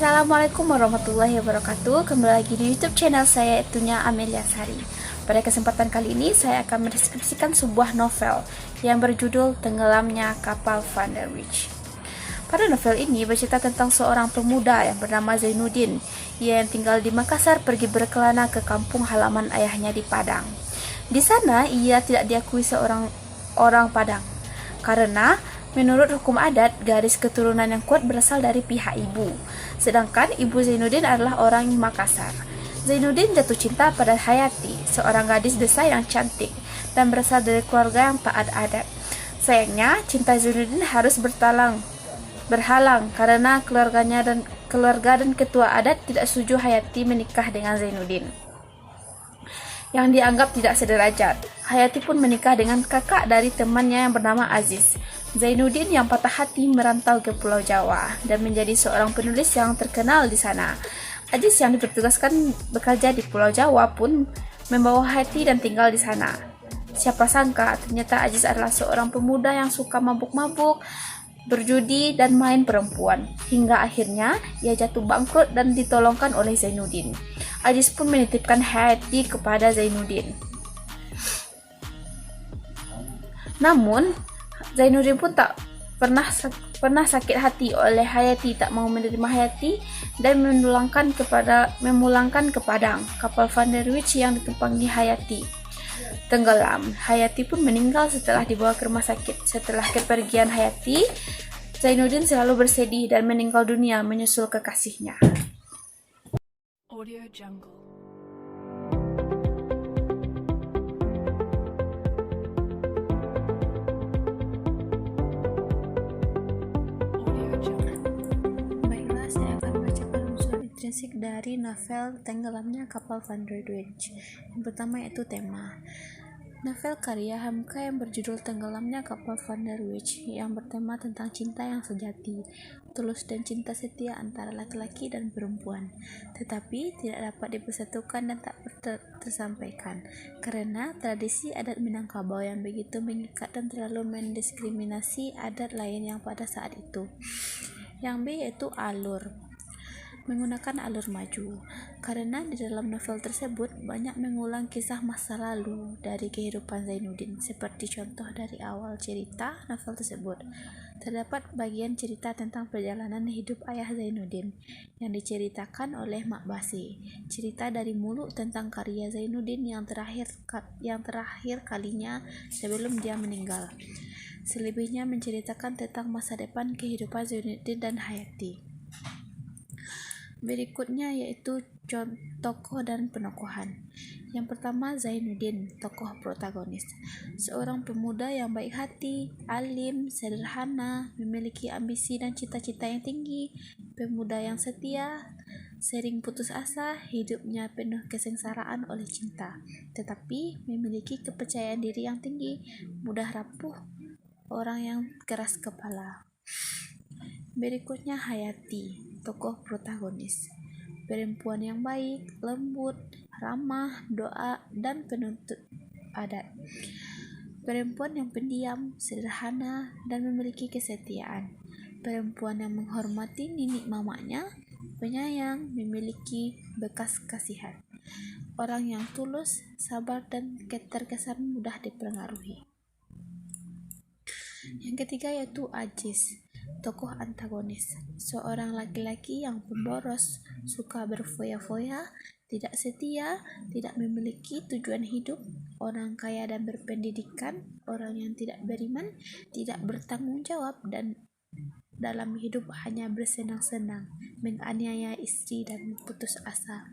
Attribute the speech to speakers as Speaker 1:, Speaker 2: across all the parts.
Speaker 1: Assalamualaikum warahmatullahi wabarakatuh. Kembali lagi di YouTube channel saya, itunya Amelia Sari. Pada kesempatan kali ini saya akan mendeskripsikan sebuah novel yang berjudul Tenggelamnya Kapal Van der Wijk. Pada novel ini bercerita tentang seorang pemuda yang bernama Zainuddin yang tinggal di Makassar pergi berkelana ke kampung halaman ayahnya di Padang. Di sana ia tidak diakui seorang orang Padang karena menurut hukum adat, garis keturunan yang kuat berasal dari pihak ibu. Sedangkan ibu Zainuddin adalah orang Makassar. Zainuddin jatuh cinta pada Hayati, seorang gadis desa yang cantik dan berasal dari keluarga yang taat adat. Sayangnya, cinta Zainuddin harus berhalang karena keluarga dan ketua adat tidak setuju Hayati menikah dengan Zainuddin yang dianggap tidak sederajat. Hayati pun menikah dengan kakak dari temannya yang bernama Aziz. Zainuddin yang patah hati merantau ke Pulau Jawa dan menjadi seorang penulis yang terkenal di sana. Aziz yang dipertugaskan bekerja di Pulau Jawa pun membawa Hayati dan tinggal di sana. Siapa sangka ternyata Aziz adalah seorang pemuda yang suka mabuk-mabuk, berjudi dan main perempuan. Hingga akhirnya ia jatuh bangkrut dan ditolongkan oleh Zainuddin. Aziz pun menitipkan Hayati kepada Zainuddin. Namun Zainuddin pun tak pernah sakit hati oleh Hayati, tak mau menerima Hayati dan memulangkan ke Padang kapal Van der Wijk yang ditumpangi Hayati tenggelam. Hayati pun meninggal setelah dibawa ke rumah sakit. Setelah kepergian Hayati, Zainuddin selalu bersedih dan meninggal dunia menyusul kekasihnya. Audio Jungle. Baiklah, saya akan membacakan unsur intrinsik dari novel Tenggelamnya Kapal Van der Wijk. Yang pertama yaitu tema. Novel karya Hamka yang berjudul Tenggelamnya Kapal Van der Wijk yang bertema tentang cinta yang sejati, tulus dan cinta setia antara laki-laki dan perempuan, tetapi tidak dapat dipersatukan dan tak tersampaikan karena tradisi adat Minangkabau yang begitu mengikat dan terlalu mendiskriminasi adat lain yang pada saat itu. Yang B yaitu alur. Menggunakan alur maju, karena di dalam novel tersebut banyak mengulang kisah masa lalu dari kehidupan Zainuddin, seperti contoh dari awal cerita novel tersebut. Terdapat bagian cerita tentang perjalanan hidup ayah Zainuddin yang diceritakan oleh Mak Basi, cerita dari mulut tentang karya Zainuddin yang terakhir kalinya sebelum dia meninggal. Selebihnya menceritakan tentang masa depan kehidupan Zainuddin dan Hayati. Berikutnya yaitu tokoh dan penokohan. Yang pertama, Zainuddin, tokoh protagonis. Seorang pemuda yang baik hati, alim, sederhana, memiliki ambisi dan cita-cita yang tinggi, pemuda yang setia, sering putus asa, hidupnya penuh kesengsaraan oleh cinta, tetapi memiliki kepercayaan diri yang tinggi, mudah rapuh, orang yang keras kepala. Berikutnya Hayati, tokoh protagonis. Perempuan yang baik, lembut, ramah, doa, dan penuntut adat. Perempuan yang pendiam, sederhana, dan memiliki kesetiaan. Perempuan yang menghormati nenek mamanya, penyayang, memiliki bekas kasihan. Orang yang tulus, sabar, dan terkesan mudah dipengaruhi. Yang ketiga yaitu Aziz, tokoh antagonis. Seorang laki-laki yang pemboros, suka berfoya-foya, tidak setia, tidak memiliki tujuan hidup, orang kaya dan berpendidikan, orang yang tidak beriman, tidak bertanggung jawab, dan dalam hidup hanya bersenang-senang, menganiaya istri dan putus asa.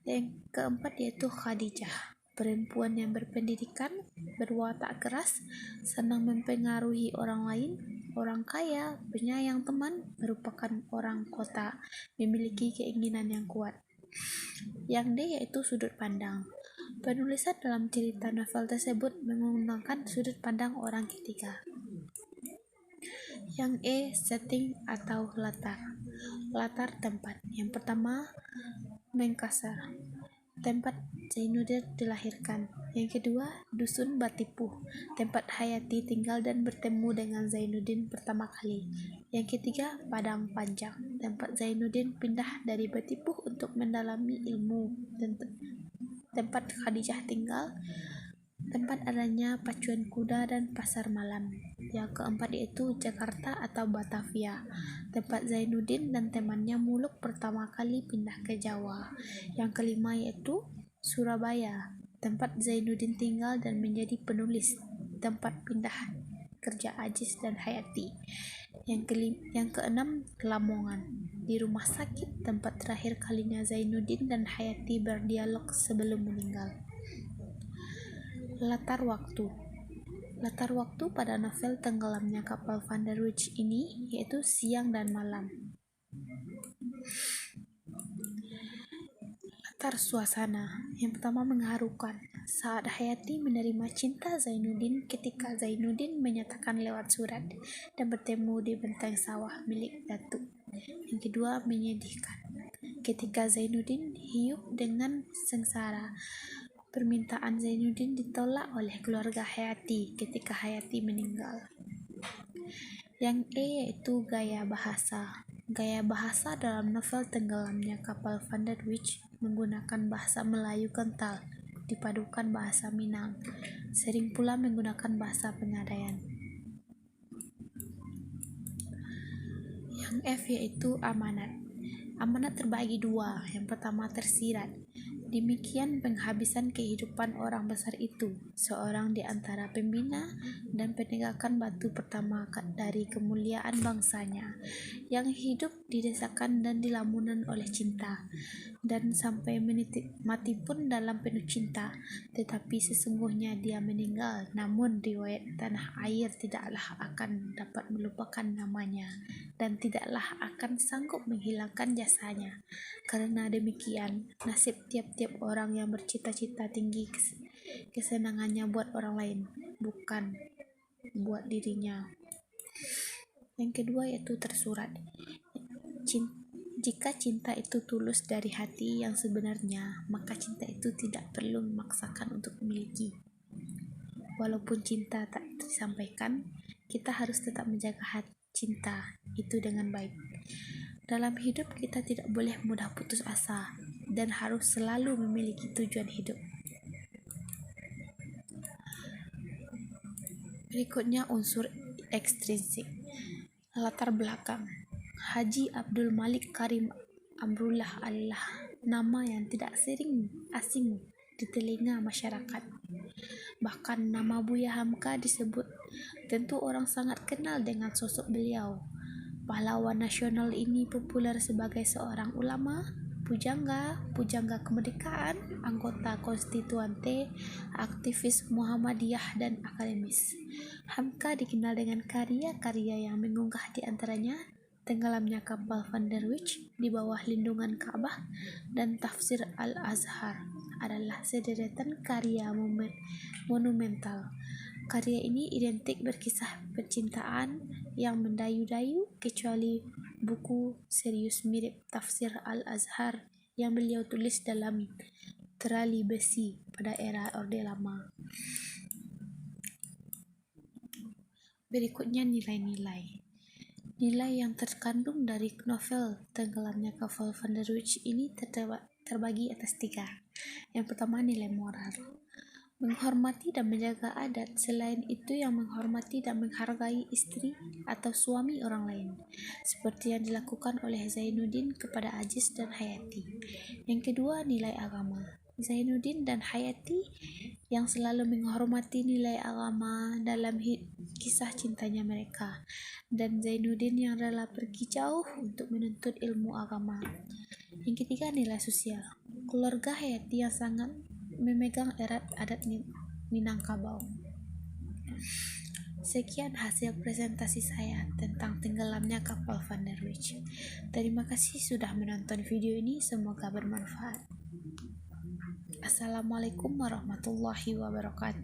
Speaker 1: Yang keempat yaitu Khadijah, perempuan yang berpendidikan, berwatak keras, senang mempengaruhi orang lain, orang kaya, penyayang teman, merupakan orang kota, memiliki keinginan yang kuat. Yang D yaitu sudut pandang. Penulisan dalam cerita novel tersebut menggunakan sudut pandang orang ketiga. Yang E, setting atau latar tempat. Yang pertama, Makassar. tempat Zainuddin dilahirkan. Yang kedua, Dusun Batipuh, tempat Hayati tinggal dan bertemu dengan Zainuddin pertama kali. Yang ketiga, Padang Panjang, tempat Zainuddin pindah dari Batipuh untuk mendalami ilmu dan tempat Khadijah tinggal, tempat adanya pacuan kuda dan pasar malam. Yang keempat yaitu Jakarta atau Batavia, tempat Zainuddin dan temannya muluk pertama kali pindah ke Jawa. Yang kelima yaitu Surabaya, tempat Zainuddin tinggal dan menjadi penulis, tempat pindah kerja Ajis dan Hayati. Yang keenam, Lamongan, di rumah sakit, tempat terakhir kalinya Zainuddin dan Hayati berdialog sebelum meninggal. Latar waktu pada novel Tenggelamnya Kapal Van der Wijk ini yaitu siang dan malam. Latar suasana yang pertama mengharukan saat Hayati menerima cinta Zainuddin ketika Zainuddin menyatakan lewat surat dan bertemu di benteng sawah milik Datuk. Yang kedua menyedihkan ketika Zainuddin hidup dengan sengsara. Permintaan Zainuddin ditolak oleh keluarga Hayati ketika Hayati meninggal. Yang yaitu gaya bahasa. Gaya bahasa dalam novel Tenggelamnya Kapal Van der Wijk menggunakan bahasa Melayu kental dipadukan bahasa Minang, sering pula menggunakan bahasa Pegadaian. Yang F yaitu amanat. Amanat terbagi dua. Yang pertama tersirat. Demikian penghabisan kehidupan orang besar itu, seorang di antara pembina dan penegakan batu pertama dari kemuliaan bangsanya, yang hidup didesakan dan dilamunan oleh cinta, dan sampai mati pun dalam penuh cinta. Tetapi sesungguhnya dia meninggal, namun riwayat tanah air tidaklah akan dapat melupakan namanya, dan tidaklah akan sanggup menghilangkan jasanya. Karena demikian, nasib tiap-tiap orang yang bercita-cita tinggi kesenangannya buat orang lain, bukan buat dirinya. Yang kedua yaitu tersurat. Jika cinta itu tulus dari hati yang sebenarnya, maka cinta itu tidak perlu memaksakan untuk memiliki. Walaupun cinta tak disampaikan, kita harus tetap menjaga hati cinta itu dengan baik. Dalam hidup kita tidak boleh mudah putus asa dan harus selalu memiliki tujuan hidup. Berikutnya unsur ekstrinsik. Latar belakang. Haji Abdul Malik Karim Amrullah adalah nama yang tidak sering asing di telinga masyarakat. Bahkan nama Buya Hamka disebut, tentu orang sangat kenal dengan sosok beliau. Pahlawan nasional ini populer sebagai seorang ulama, pujangga kemerdekaan, anggota konstituante, aktivis Muhammadiyah, dan akademis. Hamka dikenal dengan karya-karya yang mengunggah di antaranya Tenggelamnya Kapal Van der Wijk, Di Bawah Lindungan Ka'bah, dan Tafsir Al-Azhar adalah sederetan karya monumental. Karya ini identik berkisah percintaan yang mendayu-dayu, kecuali buku serius mirip Tafsir Al-Azhar yang beliau tulis dalam terali besi pada era Orde Lama. Berikutnya nilai-nilai. Nilai yang terkandung dari novel Tenggelamnya Kapal Van der Wijk ini terbagi atas 3. Yang pertama nilai moral. Menghormati dan menjaga adat, selain itu yang menghormati dan menghargai istri atau suami orang lain, seperti yang dilakukan oleh Zainuddin kepada Ajis dan Hayati. Yang kedua, nilai agama. Zainuddin dan Hayati yang selalu menghormati nilai agama dalam kisah cintanya mereka, dan Zainuddin yang rela pergi jauh untuk menuntut ilmu agama. Yang ketiga, nilai sosial. Keluarga Hayati yang sangat memegang erat adat Minangkabau. Sekian hasil presentasi saya tentang Tenggelamnya Kapal Van der Wijk. Terima kasih sudah menonton video ini, semoga bermanfaat. Assalamualaikum warahmatullahi wabarakatuh.